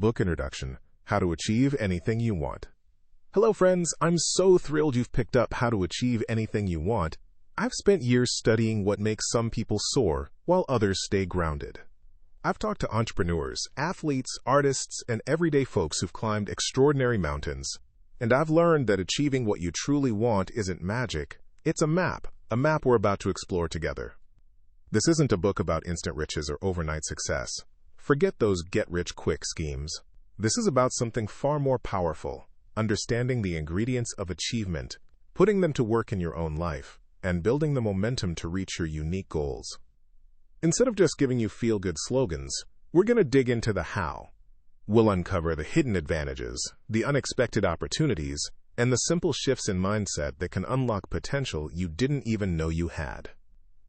Book Introduction: How to Achieve Anything You Want. Hello friends, I'm so thrilled you've picked up How to Achieve Anything You Want. I've spent years studying what makes some people soar while others stay grounded. I've talked to entrepreneurs, athletes, artists, and everyday folks who've climbed extraordinary mountains. And I've learned that achieving what you truly want isn't magic. It's a map we're about to explore together. This isn't a book about instant riches or overnight success. Forget those get-rich-quick schemes. This is about something far more powerful: understanding the ingredients of achievement, putting them to work in your own life, and building the momentum to reach your unique goals. Instead of just giving you feel-good slogans, we're going to dig into the how. We'll uncover the hidden advantages, the unexpected opportunities, and the simple shifts in mindset that can unlock potential you didn't even know you had.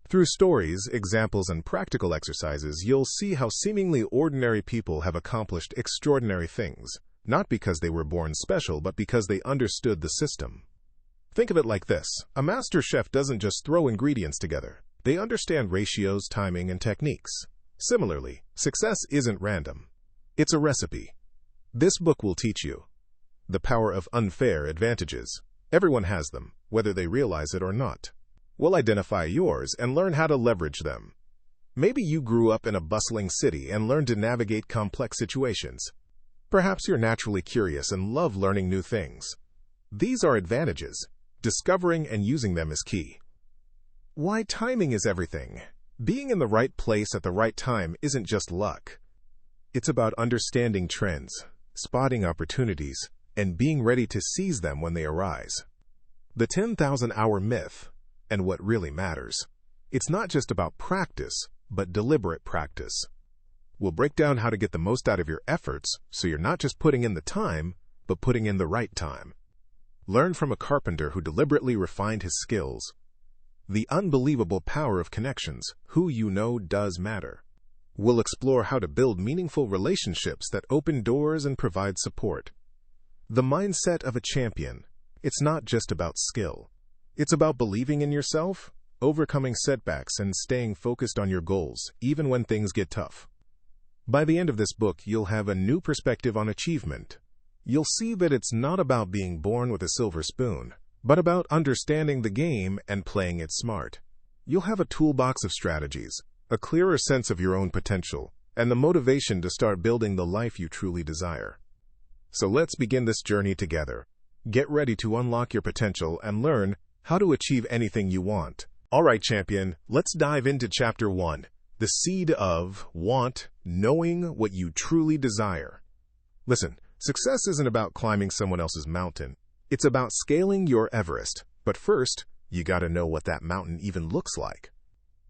Through stories, examples, and practical exercises, you'll see how seemingly ordinary people have accomplished extraordinary things, not because they were born special, but because they understood the system. Think of it like this: a master chef doesn't just throw ingredients together. They understand ratios, timing, and techniques. Similarly, success isn't random. It's a recipe. This book will teach you the power of unfair advantages. Everyone has them, whether they realize it or not. We'll identify yours and learn how to leverage them. Maybe you grew up in a bustling city and learned to navigate complex situations. Perhaps you're naturally curious and love learning new things. These are advantages. Discovering and using them is key. Why timing is everything. Being in the right place at the right time isn't just luck. It's about understanding trends, spotting opportunities, and being ready to seize them when they arise. The 10,000-hour myth, and what really matters. It's not just about practice, but deliberate practice. We'll break down how to get the most out of your efforts, so you're not just putting in the time, but putting in the right time. Learn from a carpenter who deliberately refined his skills. The unbelievable power of connections. Who you know does matter. We'll explore how to build meaningful relationships that open doors and provide support. The mindset of a champion. It's not just about skill. It's about believing in yourself, overcoming setbacks, and staying focused on your goals, even when things get tough. By the end of this book, you'll have a new perspective on achievement. You'll see that it's not about being born with a silver spoon, but about understanding the game and playing it smart. You'll have a toolbox of strategies, a clearer sense of your own potential, and the motivation to start building the life you truly desire. So let's begin this journey together. Get ready to unlock your potential and learn how to achieve anything you want. All right, champion, let's dive into Chapter 1, the seed of want, knowing what you truly desire. Listen, success isn't about climbing someone else's mountain. It's about scaling your Everest. But first, you gotta know what that mountain even looks like.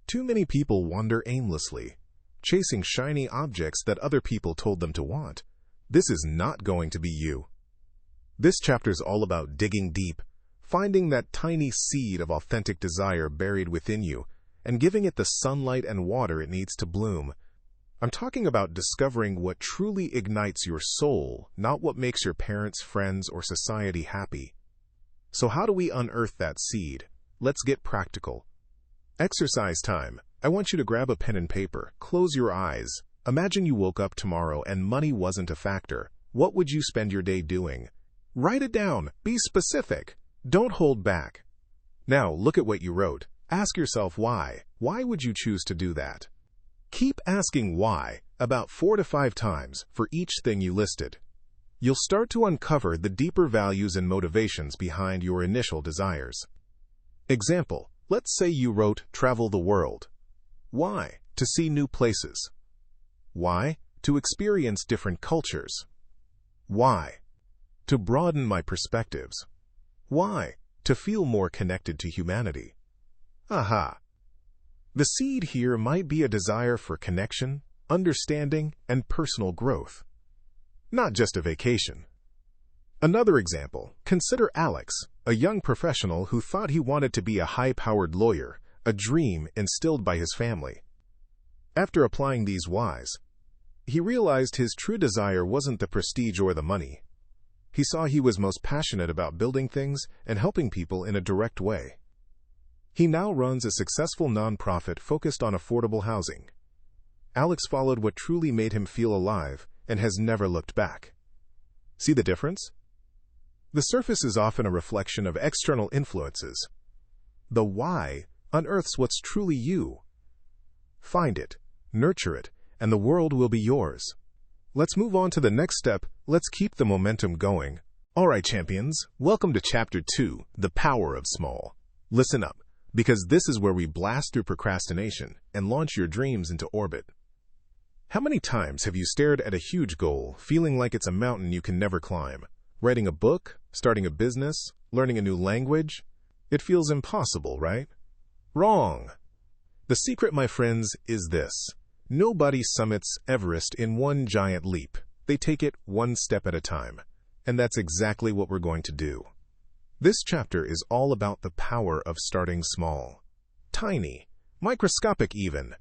Too many people wander aimlessly, chasing shiny objects that other people told them to want. This is not going to be you. This chapter's all about digging deep, finding that tiny seed of authentic desire buried within you, and giving it the sunlight and water it needs to bloom. I'm talking about discovering what truly ignites your soul, not what makes your parents, friends, or society happy. So how do we unearth that seed? Let's get practical. Exercise time. I want you to grab a pen and paper. Close your eyes. Imagine you woke up tomorrow and money wasn't a factor. What would you spend your day doing? Write it down. Be specific. Don't hold back. Now, look at what you wrote. Ask yourself why. Why would you choose to do that? Keep asking why about 4 to 5 times for each thing you listed. You'll start to uncover the deeper values and motivations behind your initial desires. Example, let's say you wrote travel the world. Why? To see new places. Why? To experience different cultures. Why? To broaden my perspectives. Why? To feel more connected to humanity. Aha! The seed here might be a desire for connection, understanding, and personal growth. Not just a vacation. Another example, consider Alex, a young professional who thought he wanted to be a high-powered lawyer, a dream instilled by his family. After applying these whys, he realized his true desire wasn't the prestige or the money. He saw he was most passionate about building things and helping people in a direct way. He now runs a successful nonprofit focused on affordable housing. Alex followed what truly made him feel alive, and has never looked back. See the difference? The surface is often a reflection of external influences. The why unearths what's truly you. Find it, nurture it, and the world will be yours. Let's move on to the next step. Let's keep the momentum going. All right, champions, welcome to Chapter 2, The Power of Small. Listen up, because this is where we blast through procrastination and launch your dreams into orbit. How many times have you stared at a huge goal, feeling like it's a mountain you can never climb? Writing a book, starting a business, learning a new language? It feels impossible, right? Wrong. The secret, my friends, is this. Nobody summits Everest in one giant leap. They take it one step at a time. And that's exactly what we're going to do. This chapter is all about the power of starting small. Tiny. Microscopic even.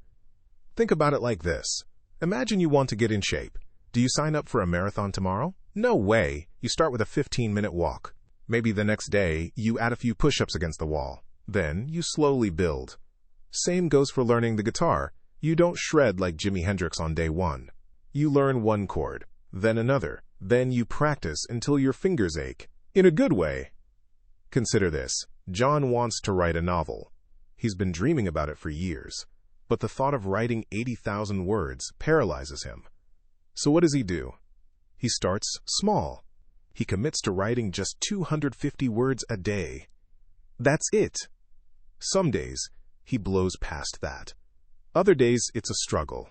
Think about it like this. Imagine you want to get in shape. Do you sign up for a marathon tomorrow? No way. You start with a 15-minute walk. Maybe the next day, you add a few push-ups against the wall. Then, you slowly build. Same goes for learning the guitar. You don't shred like Jimi Hendrix on day one. You learn one chord, then another. Then you practice until your fingers ache. In a good way. Consider this. John wants to write a novel. He's been dreaming about it for years. But the thought of writing 80,000 words paralyzes him. So what does he do? He starts small. He commits to writing just 250 words a day. That's it. Some days, he blows past that. Other days, it's a struggle.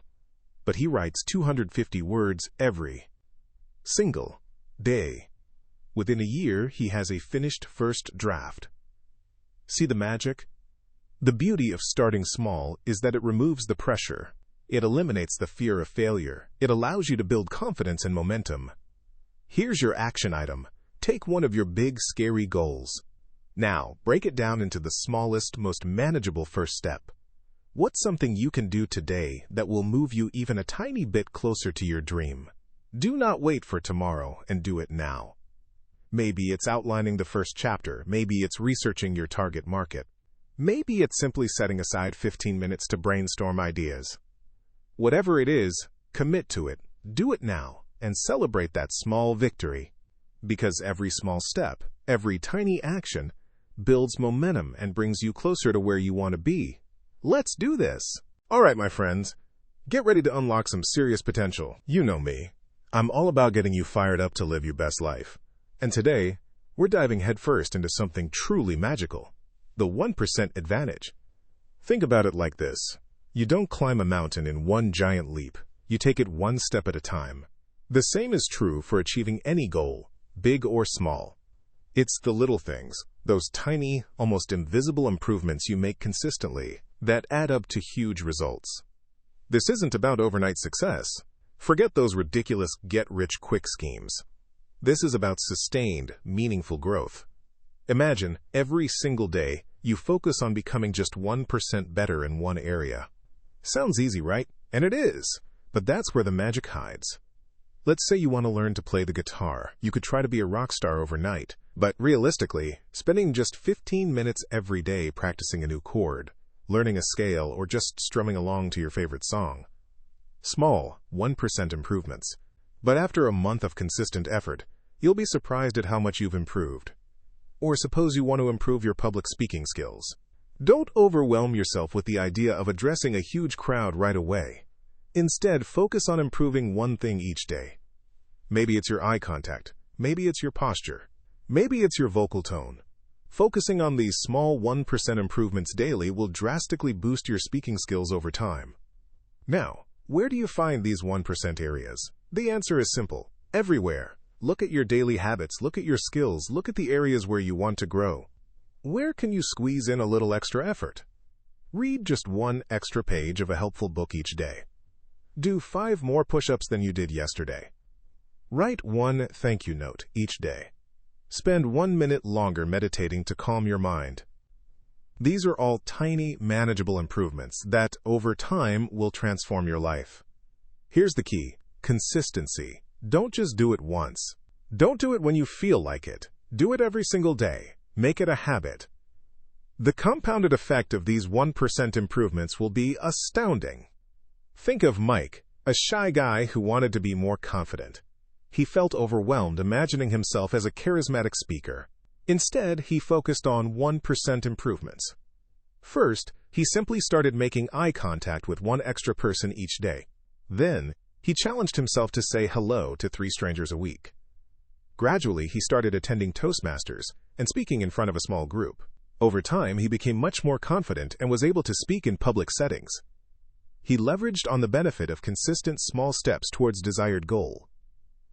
But he writes 250 words every single day. Within a year, he has a finished first draft. See the magic? The beauty of starting small is that it removes the pressure. It eliminates the fear of failure. It allows you to build confidence and momentum. Here's your action item. Take one of your big, scary goals. Now, break it down into the smallest, most manageable first step. What's something you can do today that will move you even a tiny bit closer to your dream? Do not wait for tomorrow and do it now. Maybe it's outlining the first chapter. Maybe it's researching your target market. Maybe it's simply setting aside 15 minutes to brainstorm ideas. Whatever it is, commit to it, do it now, and celebrate that small victory. Because every small step, every tiny action, builds momentum and brings you closer to where you want to be. Let's do this! All right, my friends, get ready to unlock some serious potential. You know me. I'm all about getting you fired up to live your best life. And today, we're diving headfirst into something truly magical. The 1% advantage. Think about it like this. You don't climb a mountain in one giant leap. You take it one step at a time. The same is true for achieving any goal, big or small. It's the little things, those tiny, almost invisible improvements you make consistently, that add up to huge results. This isn't about overnight success. Forget those ridiculous get-rich-quick schemes. This is about sustained, meaningful growth. Imagine, every single day, you focus on becoming just 1% better in one area. Sounds easy, right? And it is. But that's where the magic hides. Let's say you want to learn to play the guitar. You could try to be a rock star overnight. But realistically, spending just 15 minutes every day practicing a new chord, learning a scale, or just strumming along to your favorite song. Small, 1% improvements. But after a month of consistent effort, you'll be surprised at how much you've improved. Or suppose you want to improve your public speaking skills. Don't overwhelm yourself with the idea of addressing a huge crowd right away. Instead, focus on improving one thing each day. Maybe it's your eye contact. Maybe it's your posture. Maybe it's your vocal tone. Focusing on these small 1% improvements daily will drastically boost your speaking skills over time. Now, where do you find these 1% areas? The answer is simple. Everywhere. Look at your daily habits, look at your skills, look at the areas where you want to grow. Where can you squeeze in a little extra effort? Read just one extra page of a helpful book each day. Do 5 more push-ups than you did yesterday. Write one thank you note each day. Spend 1 minute longer meditating to calm your mind. These are all tiny, manageable improvements that, over time, will transform your life. Here's the key: consistency. Don't just do it once. Don't do it when you feel like it. Do it every single day. Make it a habit. The compounded effect of these 1% improvements will be astounding. Think of Mike, a a shy guy who wanted to be more confident. He felt overwhelmed imagining himself as a charismatic speaker. Instead, he focused on 1% improvements. First, he simply started making eye contact with one extra person each day. Then, he challenged himself to say hello to 3 strangers a week. Gradually, he started attending Toastmasters and speaking in front of a small group. Over time, he became much more confident and was able to speak in public settings. He leveraged on the benefit of consistent small steps towards desired goal.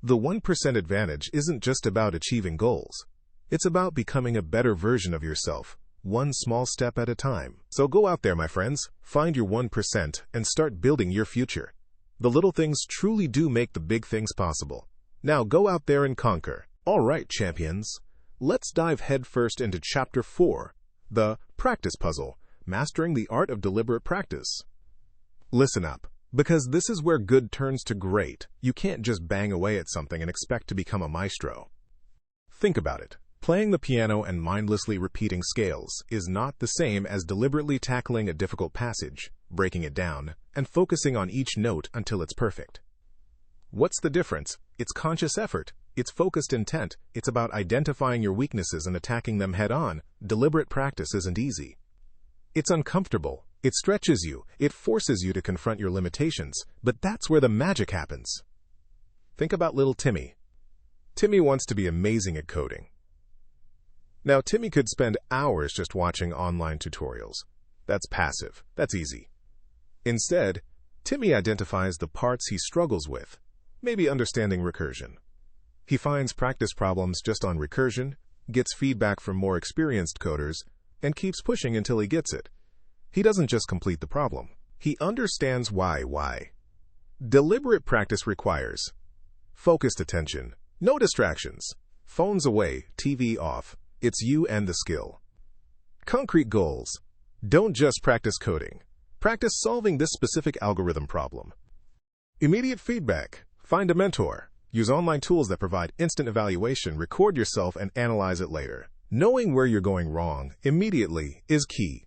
The 1% advantage isn't just about achieving goals. It's about becoming a better version of yourself, one small step at a time. So go out there, my friends, find your 1% and start building your future. The little things truly do make the big things possible. Now go out there and conquer. All right, champions. Let's dive headfirst into Chapter 4, the Practice Puzzle, Mastering the Art of Deliberate Practice. Listen up, because this is where good turns to great. You can't just bang away at something and expect to become a maestro. Think about it. Playing the piano and mindlessly repeating scales is not the same as deliberately tackling a difficult passage, breaking it down, and focusing on each note until it's perfect. What's the difference? It's conscious effort. It's focused intent. It's about identifying your weaknesses and attacking them head-on. Deliberate practice isn't easy. It's uncomfortable. It stretches you. It forces you to confront your limitations. But that's where the magic happens. Think about little Timmy. Timmy wants to be amazing at coding. Now, Timmy could spend hours just watching online tutorials. That's passive. That's easy. Instead, Timmy identifies the parts he struggles with, maybe understanding recursion. He finds practice problems just on recursion, gets feedback from more experienced coders, and keeps pushing until he gets it. He doesn't just complete the problem. He understands why. Deliberate practice requires focused attention, no distractions, phones away, TV off. It's you and the skill. Concrete goals. Don't just practice coding. Practice solving this specific algorithm problem. Immediate feedback. Find a mentor. Use online tools that provide instant evaluation, record yourself, and analyze it later. Knowing where you're going wrong immediately is key.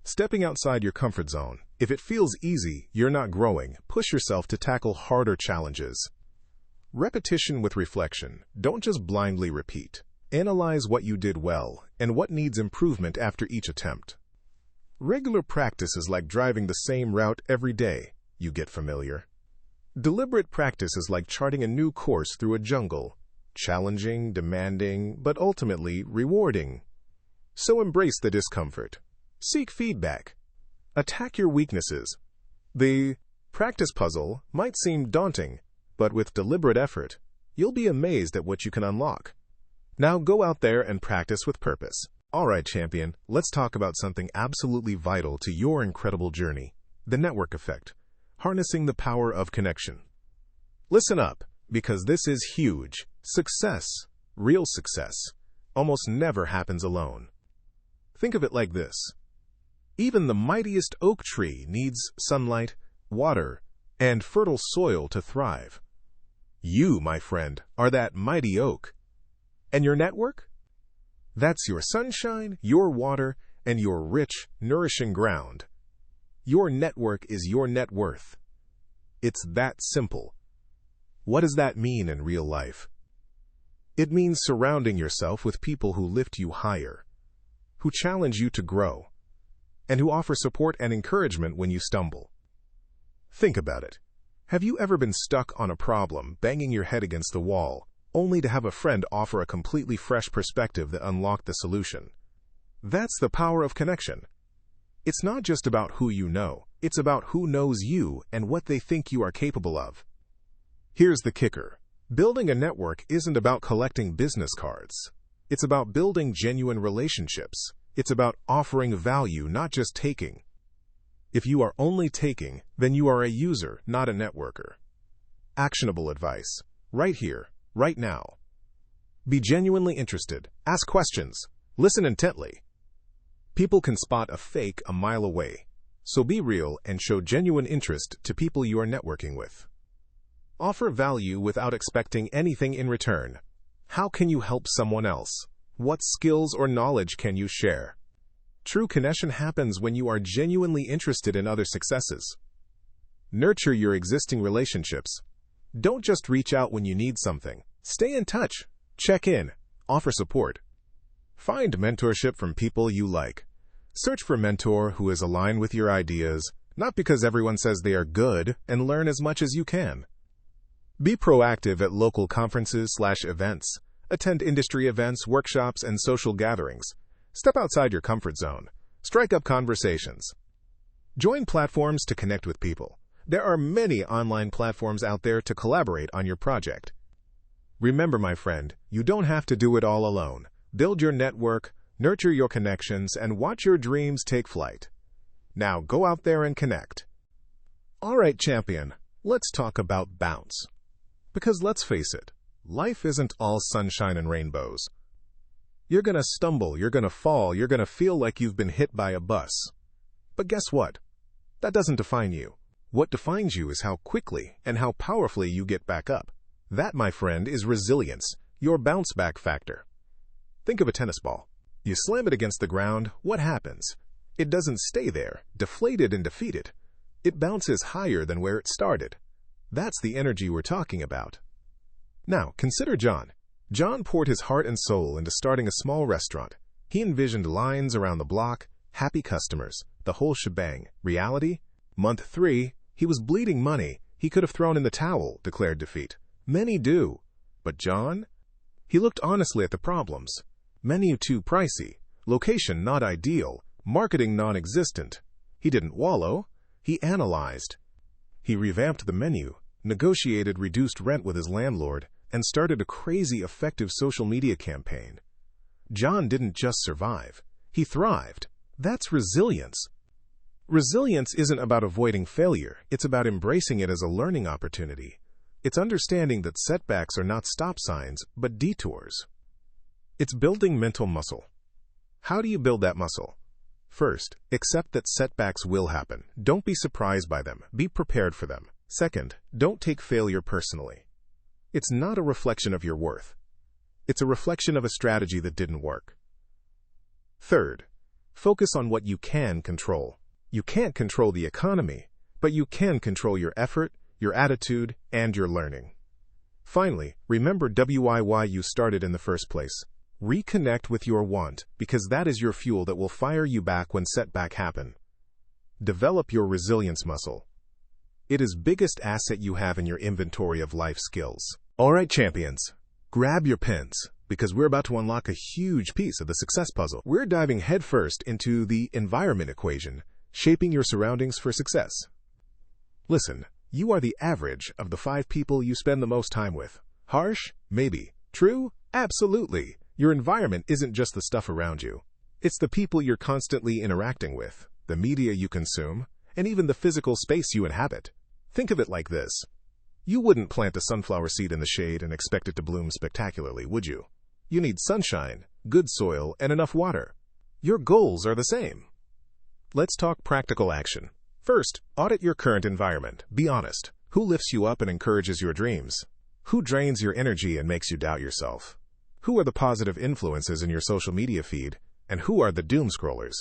Stepping outside your comfort zone. If it feels easy, you're not growing. Push yourself to tackle harder challenges. Repetition with reflection. Don't just blindly repeat. Analyze what you did well and what needs improvement after each attempt. Regular practice is like driving the same route every day. You get familiar. Deliberate practice is like charting a new course through a jungle. Challenging, demanding, but ultimately rewarding. So embrace the discomfort. Seek feedback. Attack your weaknesses. The practice puzzle might seem daunting, but with deliberate effort, you'll be amazed at what you can unlock. Now go out there and practice with purpose. All right, champion, let's talk about something absolutely vital to your incredible journey, the network effect, harnessing the power of connection. Listen up, because this is huge. Success, real success, almost never happens alone. Think of it like this. Even the mightiest oak tree needs sunlight, water, and fertile soil to thrive. You, my friend, are that mighty oak. And your network? That's your sunshine, your water, and your rich, nourishing ground. Your network is your net worth. It's that simple. What does that mean in real life? It means surrounding yourself with people who lift you higher, who challenge you to grow, and who offer support and encouragement when you stumble. Think about it. Have you ever been stuck on a problem, banging your head against the wall, only to have a friend offer a completely fresh perspective that unlocked the solution? That's the power of connection. It's not just about who you know, it's about who knows you and what they think you are capable of. Here's the kicker. Building a network isn't about collecting business cards. It's about building genuine relationships. It's about offering value, not just taking. If you are only taking, then you are a user, not a networker. Actionable advice. Right here. Right now. Be genuinely interested. Ask questions. Listen intently. People can spot a fake a mile away, so be real and show genuine interest to people you are networking with. Offer value without expecting anything in return. How can you help someone else? What skills or knowledge can you share? True connection happens when you are genuinely interested in other successes. Nurture your existing relationships. Don't just reach out when you need something. Stay in touch. Check in. Offer support. Find mentorship from people you like. Search for a mentor who is aligned with your ideas, not because everyone says they are good, and learn as much as you can. Be proactive at local conferences/events. Attend industry events, workshops, and social gatherings. Step outside your comfort zone. Strike up conversations. Join platforms to connect with people. There are many online platforms out there to collaborate on your project. Remember, my friend, you don't have to do it all alone. Build your network, nurture your connections, and watch your dreams take flight. Now go out there and connect. All right, champion, let's talk about bounce. Because let's face it, life isn't all sunshine and rainbows. You're gonna stumble, you're gonna fall, you're gonna feel like you've been hit by a bus. But guess what? That doesn't define you. What defines you is how quickly and how powerfully you get back up. That, my friend, is resilience, your bounce-back factor. Think of a tennis ball. You slam it against the ground, what happens? It doesn't stay there, deflated and defeated. It bounces higher than where it started. That's the energy we're talking about. Now, consider John. John poured his heart and soul into starting a small restaurant. He envisioned lines around the block, happy customers, the whole shebang. Reality? Month 3, he was bleeding money. He could have thrown in the towel, declared defeat. Many do. But John? He looked honestly at the problems. Menu too pricey, location not ideal, marketing non-existent. He didn't wallow. He analyzed. He revamped the menu, negotiated reduced rent with his landlord, and started a crazy effective social media campaign. John didn't just survive. He thrived. That's resilience. Resilience isn't about avoiding failure. It's about embracing it as a learning opportunity. It's understanding that setbacks are not stop signs, but detours. It's building mental muscle. How do you build that muscle? First, accept that setbacks will happen. Don't be surprised by them. Be prepared for them. Second, don't take failure personally. It's not a reflection of your worth. It's a reflection of a strategy that didn't work. Third, focus on what you can control. You can't control the economy, but you can control your effort, your attitude, and your learning. Finally, remember why you started in the first place. Reconnect with your want, because that is your fuel that will fire you back when setbacks happen. Develop your resilience muscle. It is the biggest asset you have in your inventory of life skills. All right, champions, grab your pens, because we're about to unlock a huge piece of the success puzzle. We're diving headfirst into the environment equation, shaping your surroundings for success. Listen, you are the average of the 5 people you spend the most time with. Harsh? Maybe. True? Absolutely. Your environment isn't just the stuff around you. It's the people you're constantly interacting with, the media you consume, and even the physical space you inhabit. Think of it like this. You wouldn't plant a sunflower seed in the shade and expect it to bloom spectacularly, would you? You need sunshine, good soil, and enough water. Your goals are the same. Let's talk practical action. First, audit your current environment. Be honest. Who lifts you up and encourages your dreams? Who drains your energy and makes you doubt yourself? Who are the positive influences in your social media feed, and who are the doom scrollers?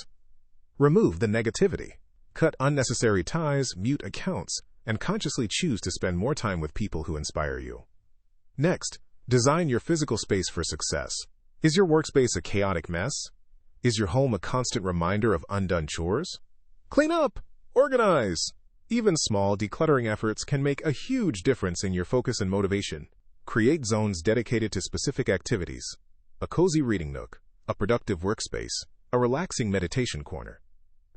Remove the negativity. Cut unnecessary ties, mute accounts, and consciously choose to spend more time with people who inspire you. Next, design your physical space for success. Is your workspace a chaotic mess? Is your home a constant reminder of undone chores? Clean up! Organize! Even small decluttering efforts can make a huge difference in your focus and motivation. Create zones dedicated to specific activities. A cozy reading nook, a productive workspace, a relaxing meditation corner.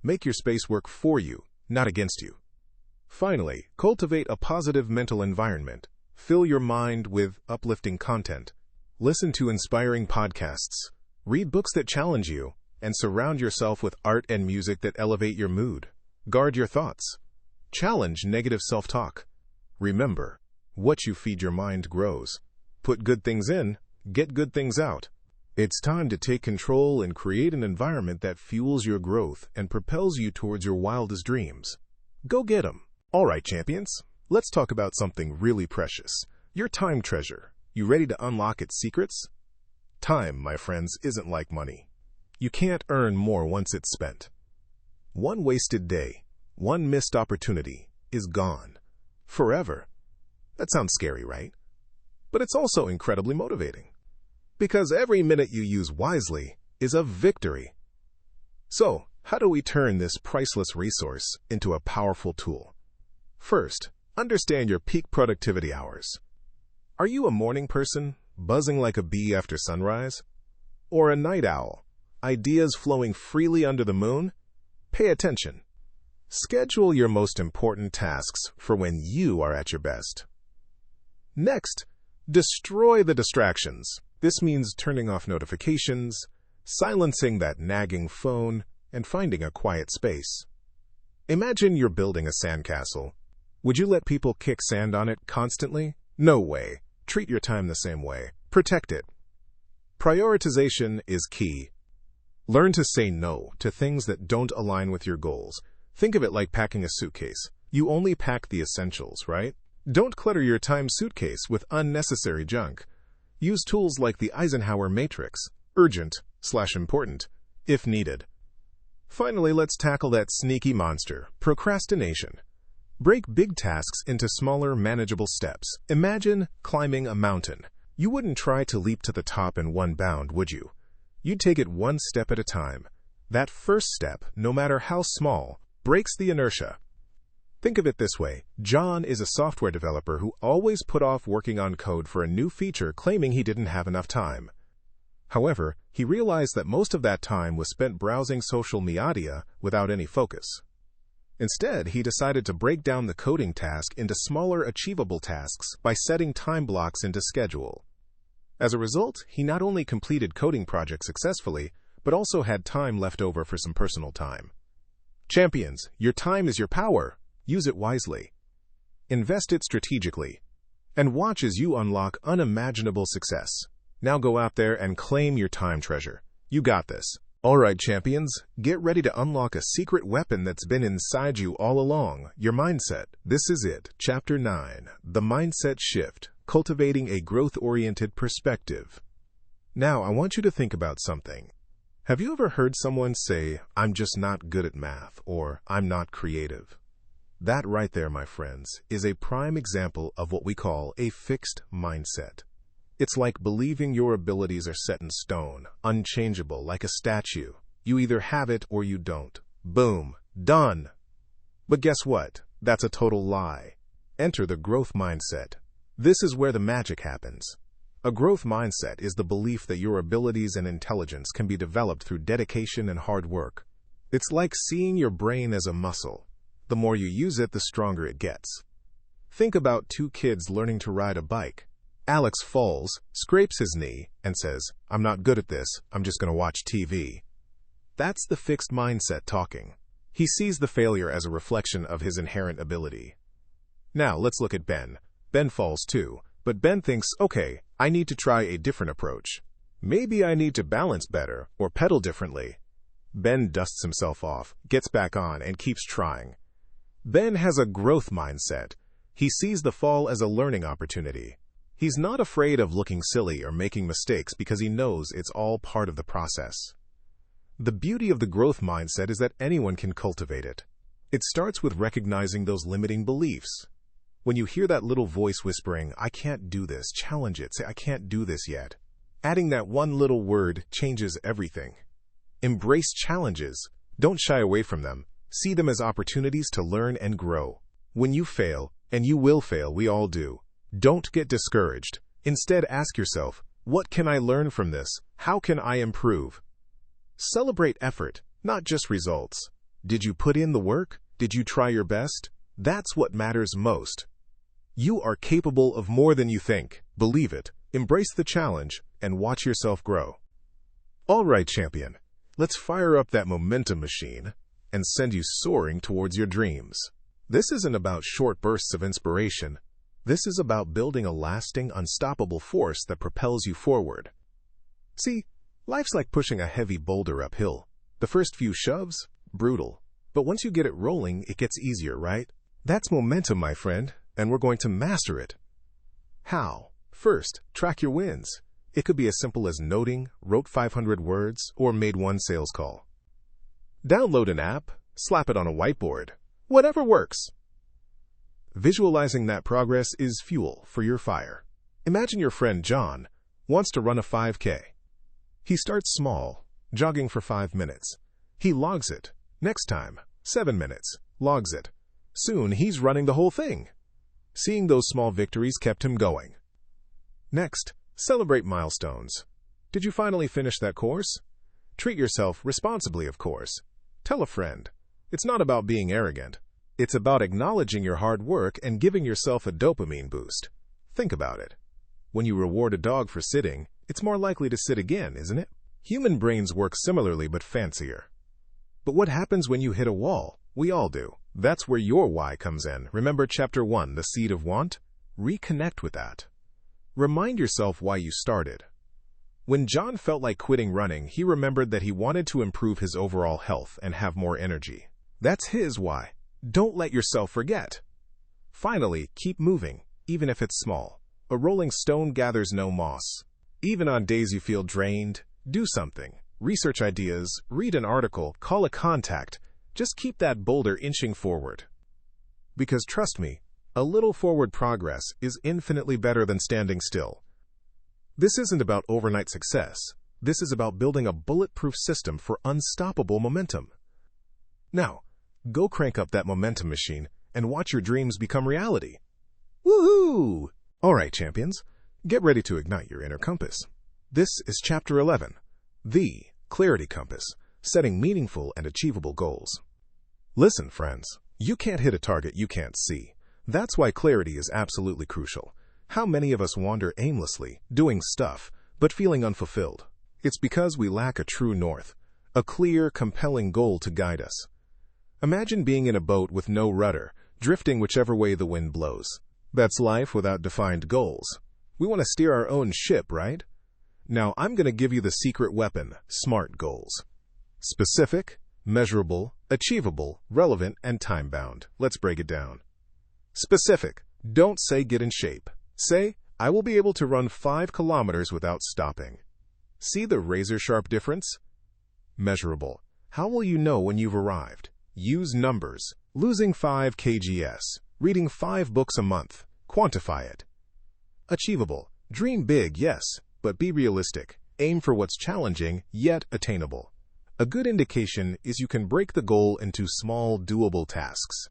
Make your space work for you, not against you. Finally, cultivate a positive mental environment. Fill your mind with uplifting content. Listen to inspiring podcasts. Read books that challenge you, and surround yourself with art and music that elevate your mood. Guard your thoughts. Challenge negative self-talk. Remember, what you feed your mind grows. Put good things in, get good things out. It's time to take control and create an environment that fuels your growth and propels you towards your wildest dreams. Go get 'em. All right, champions, let's talk about something really precious. Your time treasure. You ready to unlock its secrets? Time, my friends, isn't like money. You can't earn more once it's spent. One wasted day, one missed opportunity, is gone. Forever. That sounds scary, right? But it's also incredibly motivating. Because every minute you use wisely is a victory. So, how do we turn this priceless resource into a powerful tool? First, understand your peak productivity hours. Are you a morning person, buzzing like a bee after sunrise? Or a night owl, ideas flowing freely under the moon? Pay attention. Schedule your most important tasks for when you are at your best. Next, destroy the distractions. This means turning off notifications, silencing that nagging phone, and finding a quiet space. Imagine you're building a sandcastle. Would you let people kick sand on it constantly? No way. Treat your time the same way. Protect it. Prioritization is key. Learn to say no to things that don't align with your goals. Think of it like packing a suitcase. You only pack the essentials, right? Don't clutter your time suitcase with unnecessary junk. Use tools like the Eisenhower matrix, urgent/important, if needed. Finally, let's tackle that sneaky monster, procrastination. Break big tasks into smaller, manageable steps. Imagine climbing a mountain. You wouldn't try to leap to the top in one bound, would you? You'd take it one step at a time. That first step, no matter how small, breaks the inertia. Think of it this way. John is a software developer who always put off working on code for a new feature, claiming he didn't have enough time. However, he realized that most of that time was spent browsing social media without any focus. Instead, he decided to break down the coding task into smaller, achievable tasks by setting time blocks into schedule. As a result, he not only completed coding projects successfully, but also had time left over for some personal time. Champions, your time is your power. Use it wisely. Invest it strategically. And watch as you unlock unimaginable success. Now go out there and claim your time treasure. You got this. All right, champions, get ready to unlock a secret weapon that's been inside you all along, your mindset. This is it. Chapter 9, The Mindset Shift, Cultivating a Growth-Oriented Perspective. Now, I want you to think about something. Have you ever heard someone say, "I'm just not good at math," or "I'm not creative"? That right there, my friends, is a prime example of what we call a fixed mindset. It's like believing your abilities are set in stone, unchangeable, like a statue. You either have it or you don't. Boom. Done. But guess what? That's a total lie. Enter the growth mindset. This is where the magic happens. A growth mindset is the belief that your abilities and intelligence can be developed through dedication and hard work. It's like seeing your brain as a muscle. The more you use it, the stronger it gets. Think about two kids learning to ride a bike. Alex falls, scrapes his knee, and says, "I'm not good at this, I'm just going to watch TV." That's the fixed mindset talking. He sees the failure as a reflection of his inherent ability. Now, let's look at Ben. Ben falls too, but Ben thinks, okay, I need to try a different approach. Maybe I need to balance better or pedal differently. Ben dusts himself off, gets back on, and keeps trying. Ben has a growth mindset. He sees the fall as a learning opportunity. He's not afraid of looking silly or making mistakes because he knows it's all part of the process. The beauty of the growth mindset is that anyone can cultivate it. It starts with recognizing those limiting beliefs. When you hear that little voice whispering, "I can't do this," challenge it. Say, "I can't do this yet." Adding that one little word changes everything. Embrace challenges. Don't shy away from them. See them as opportunities to learn and grow. When you fail, and you will fail, we all do, don't get discouraged. Instead, ask yourself, what can I learn from this? How can I improve? Celebrate effort, not just results. Did you put in the work? Did you try your best? That's what matters most. You are capable of more than you think. Believe it, embrace the challenge, and watch yourself grow. All right, champion, let's fire up that momentum machine and send you soaring towards your dreams. This isn't about short bursts of inspiration. This is about building a lasting, unstoppable force that propels you forward. See, life's like pushing a heavy boulder uphill. The first few shoves, brutal. But once you get it rolling, it gets easier, right? That's momentum, my friend, and we're going to master it. How? First, track your wins. It could be as simple as noting, wrote 500 words, or made one sales call. Download an app, slap it on a whiteboard. Whatever works. Visualizing that progress is fuel for your fire. Imagine your friend John wants to run a 5K. He starts small, jogging for 5 minutes. He logs it. Next time, 7 minutes, logs it. Soon, he's running the whole thing. Seeing those small victories kept him going. Next, celebrate milestones. Did you finally finish that course? Treat yourself responsibly, of course. Tell a friend. It's not about being arrogant. It's about acknowledging your hard work and giving yourself a dopamine boost. Think about it. When you reward a dog for sitting, it's more likely to sit again, isn't it? Human brains work similarly but fancier. But what happens when you hit a wall? We all do. That's where your why comes in. Remember Chapter 1, the seed of want? Reconnect with that. Remind yourself why you started. When John felt like quitting running, he remembered that he wanted to improve his overall health and have more energy. That's his why. Don't let yourself forget. Finally, keep moving, even if it's small. A rolling stone gathers no moss. Even on days you feel drained, do something. Research ideas, read an article, call a contact. Just keep that boulder inching forward. Because trust me, a little forward progress is infinitely better than standing still. This isn't about overnight success. This is about building a bulletproof system for unstoppable momentum. Now, go crank up that momentum machine and watch your dreams become reality. Woohoo! All right, champions, get ready to ignite your inner compass. This is Chapter 11, the Clarity Compass, setting meaningful and achievable goals. Listen, friends, you can't hit a target you can't see. That's why clarity is absolutely crucial. How many of us wander aimlessly, doing stuff, but feeling unfulfilled? It's because we lack a true north, a clear, compelling goal to guide us. Imagine being in a boat with no rudder, drifting whichever way the wind blows. That's life without defined goals. We want to steer our own ship, right? Now, I'm going to give you the secret weapon, SMART goals. Specific, measurable, achievable, relevant, and time-bound. Let's break it down. Specific. Don't say get in shape. Say, I will be able to run 5 kilometers without stopping. See the razor-sharp difference? Measurable. How will you know when you've arrived? Use numbers. Losing 5 kgs. Reading 5 books a month. Quantify it. Achievable. Dream big, yes, but be realistic. Aim for what's challenging, yet attainable. A good indication is you can break the goal into small, doable tasks.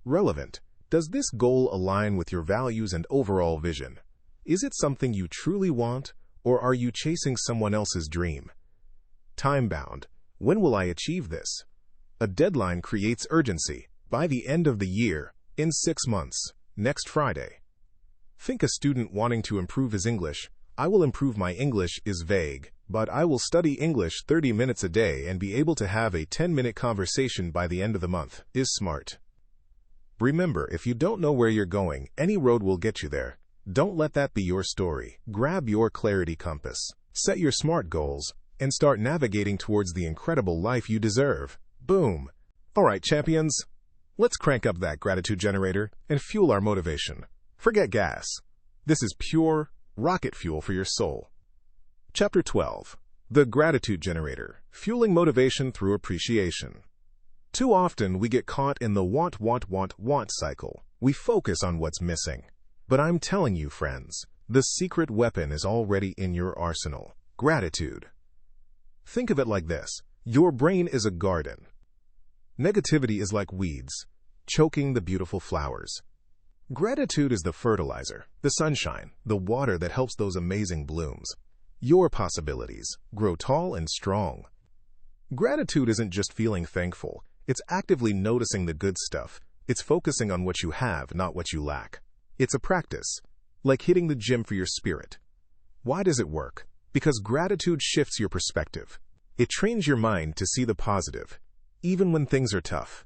Relevant. Does this goal align with your values and overall vision? Is it something you truly want, or are you chasing someone else's dream? Time-bound. When will I achieve this? A deadline creates urgency. By the end of the year, in 6 months, next Friday. Think a student wanting to improve his English. I will improve my English is vague, but I will study English 30 minutes a day and be able to have a 10-minute conversation by the end of the month is smart. Remember, if you don't know where you're going, any road will get you there. Don't let that be your story. Grab your clarity compass, set your SMART goals, and start navigating towards the incredible life you deserve. Boom! All right, champions, let's crank up that gratitude generator and fuel our motivation. Forget gas. This is pure rocket fuel for your soul. Chapter 12. The Gratitude Generator, Fueling Motivation Through Appreciation. Too often, we get caught in the want cycle. We focus on what's missing. But I'm telling you, friends, the secret weapon is already in your arsenal. Gratitude. Think of it like this. Your brain is a garden. Negativity is like weeds, choking the beautiful flowers. Gratitude is the fertilizer, the sunshine, the water that helps those amazing blooms. Your possibilities grow tall and strong. Gratitude isn't just feeling thankful. It's actively noticing the good stuff. It's focusing on what you have, not what you lack. It's a practice, like hitting the gym for your spirit. Why does it work? Because gratitude shifts your perspective. It trains your mind to see the positive, even when things are tough.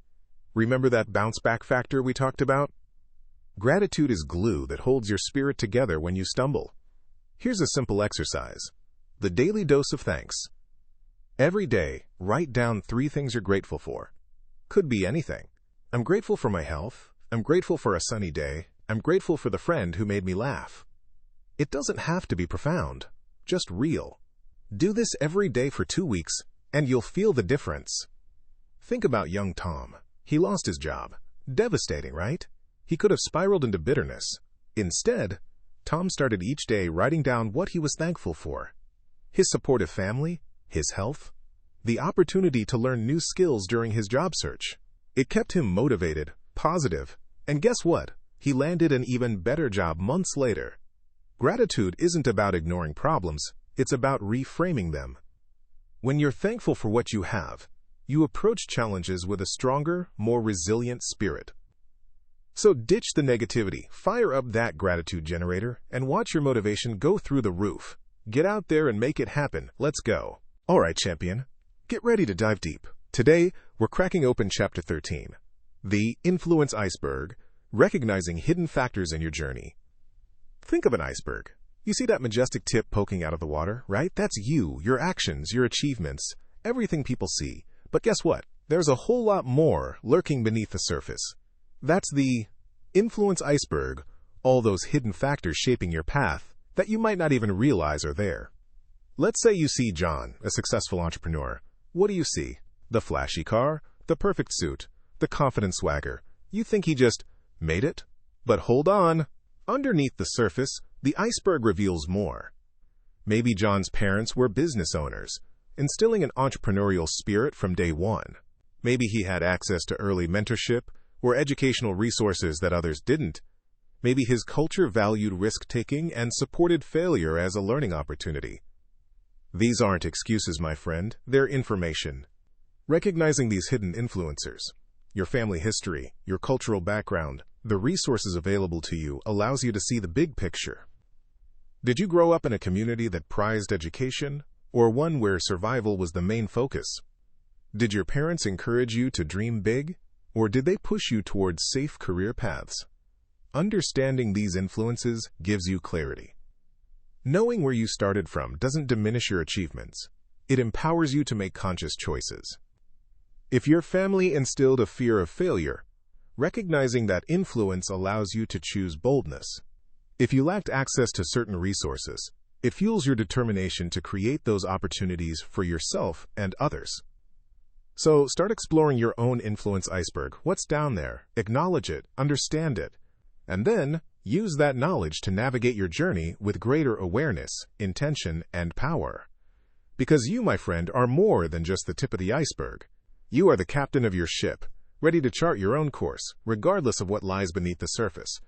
Remember that bounce-back factor we talked about? Gratitude is glue that holds your spirit together when you stumble. Here's a simple exercise. The daily dose of thanks. Every day, write down 3 things you're grateful for. Could be anything. I'm grateful for my health. I'm grateful for a sunny day. I'm grateful for the friend who made me laugh. It doesn't have to be profound, just real. Do this every day for 2 weeks, and you'll feel the difference. Think about young Tom. He lost his job. Devastating, right? He could have spiraled into bitterness. Instead, Tom started each day writing down what he was thankful for. His supportive family, his health, the opportunity to learn new skills during his job search. It kept him motivated, positive, and guess what? He landed an even better job months later. Gratitude isn't about ignoring problems, it's about reframing them. When you're thankful for what you have, you approach challenges with a stronger, more resilient spirit. So ditch the negativity, fire up that gratitude generator, and watch your motivation go through the roof. Get out there and make it happen. Let's go. All right, champion. Get ready to dive deep. Today, we're cracking open Chapter 13, The Influence Iceberg, Recognizing Hidden Factors in Your Journey. Think of an iceberg. You see that majestic tip poking out of the water, right? That's you, your actions, your achievements, everything people see. But guess what? There's a whole lot more lurking beneath the surface. That's the influence iceberg, all those hidden factors shaping your path that you might not even realize are there. Let's say you see John, a successful entrepreneur. What do you see? The flashy car, the perfect suit, the confident swagger. You think he just made it? But hold on. Underneath the surface, the iceberg reveals more. Maybe John's parents were business owners, instilling an entrepreneurial spirit from day one. Maybe he had access to early mentorship or educational resources that others didn't. Maybe his culture valued risk-taking and supported failure as a learning opportunity. These aren't excuses, my friend. They're information. Recognizing these hidden influencers, your family history, your cultural background, the resources available to you allows you to see the big picture. Did you grow up in a community that prized education, or one where survival was the main focus? Did your parents encourage you to dream big, or did they push you towards safe career paths? Understanding these influences gives you clarity. Knowing where you started from doesn't diminish your achievements. It empowers you to make conscious choices. If your family instilled a fear of failure, recognizing that influence allows you to choose boldness. If you lacked access to certain resources, it fuels your determination to create those opportunities for yourself and others. So start exploring your own influence iceberg. What's down there? Acknowledge it, understand it, and then use that knowledge to navigate your journey with greater awareness, intention, and power. Because you, my friend, are more than just the tip of the iceberg. You are the captain of your ship, ready to chart your own course, regardless of what lies beneath the surface.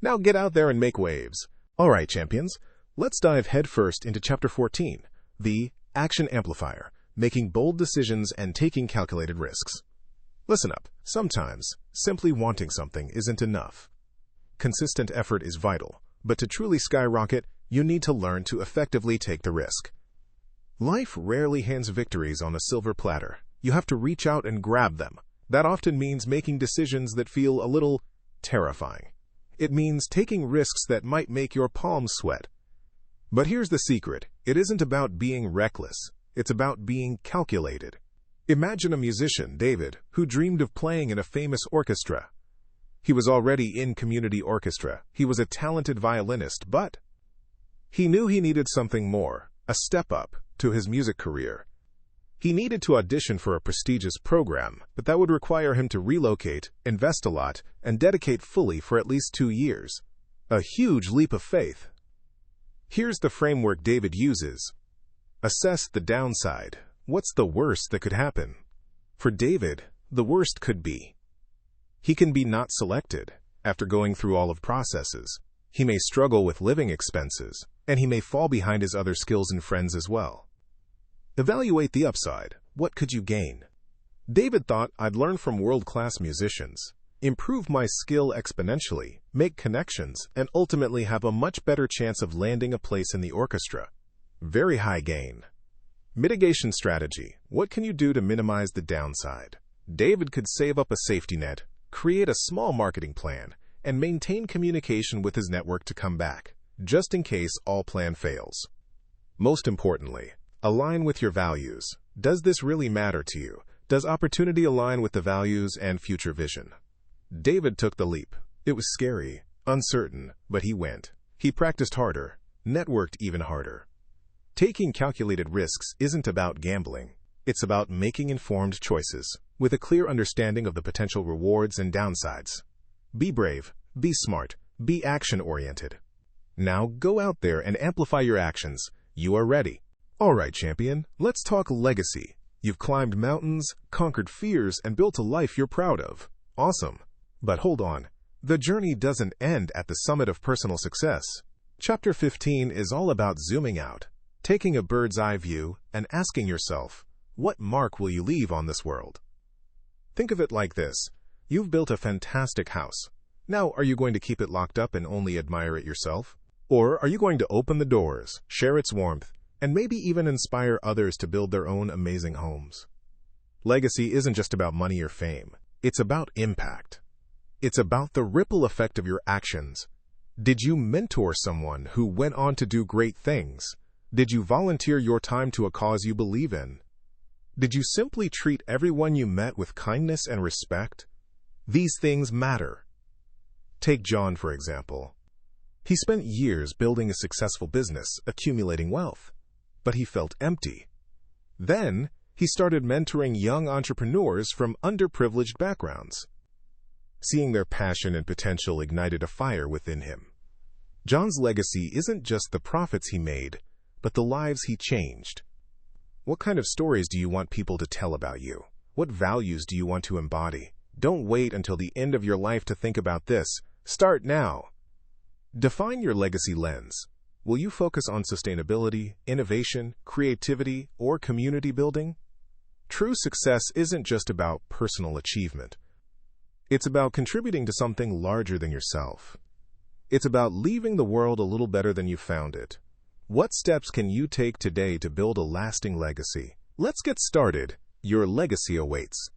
Now get out there and make waves. All right, champions, let's dive headfirst into Chapter 14, the Action Amplifier, Making Bold Decisions and Taking Calculated Risks. Listen up. Sometimes, simply wanting something isn't enough. Consistent effort is vital, but to truly skyrocket, you need to learn to effectively take the risk. Life rarely hands victories on a silver platter. You have to reach out and grab them. That often means making decisions that feel a little terrifying. It means taking risks that might make your palms sweat. But here's the secret. It isn't about being reckless. It's about being calculated. Imagine a musician, David, who dreamed of playing in a famous orchestra. He was already in community orchestra. He was a talented violinist, but he knew he needed something more, a step up to his music career. He needed to audition for a prestigious program, but that would require him to relocate, invest a lot, and dedicate fully for at least 2 years. A huge leap of faith. Here's the framework David uses. Assess the downside. What's the worst that could happen? For David, the worst could be he can be not selected after going through all of processes. He may struggle with living expenses, and he may fall behind his other skills and friends as well. Evaluate the upside. What could you gain? David thought, I'd learn from world-class musicians, improve my skill exponentially, make connections, and ultimately have a much better chance of landing a place in the orchestra. Very high gain. Mitigation strategy. What can you do to minimize the downside? David could save up a safety net, create a small marketing plan, and maintain communication with his network to come back, just in case all plan fails. Most importantly, align with your values. Does this really matter to you? Does opportunity align with the values and future vision? David took the leap. It was scary, uncertain, but he went. He practiced harder, networked even harder. Taking calculated risks isn't about gambling. It's about making informed choices, with a clear understanding of the potential rewards and downsides. Be brave, Be smart. Be action-oriented. Now go out there and amplify your actions. You are ready. All right, champion, let's talk legacy. You've climbed mountains, conquered fears, and built a life you're proud of. Awesome. But hold on. The journey doesn't end at the summit of personal success. Chapter 15 is all about zooming out, taking a bird's-eye view, and asking yourself, what mark will you leave on this world? Think of it like this. You've built a fantastic house. Now, are you going to keep it locked up and only admire it yourself? Or are you going to open the doors, share its warmth, and maybe even inspire others to build their own amazing homes? Legacy isn't just about money or fame. It's about impact. It's about the ripple effect of your actions. Did you mentor someone who went on to do great things? Did you volunteer your time to a cause you believe in? Did you simply treat everyone you met with kindness and respect? These things matter. Take John, for example. He spent years building a successful business, accumulating wealth, but he felt empty. Then, he started mentoring young entrepreneurs from underprivileged backgrounds. Seeing their passion and potential ignited a fire within him. John's legacy isn't just the profits he made, but the lives he changed. What kind of stories do you want people to tell about you? What values do you want to embody? Don't wait until the end of your life to think about this. Start now. Define your legacy lens. Will you focus on sustainability, innovation, creativity, or community building? True success isn't just about personal achievement. It's about contributing to something larger than yourself. It's about leaving the world a little better than you found it. What steps can you take today to build a lasting legacy? Let's get started. Your legacy awaits.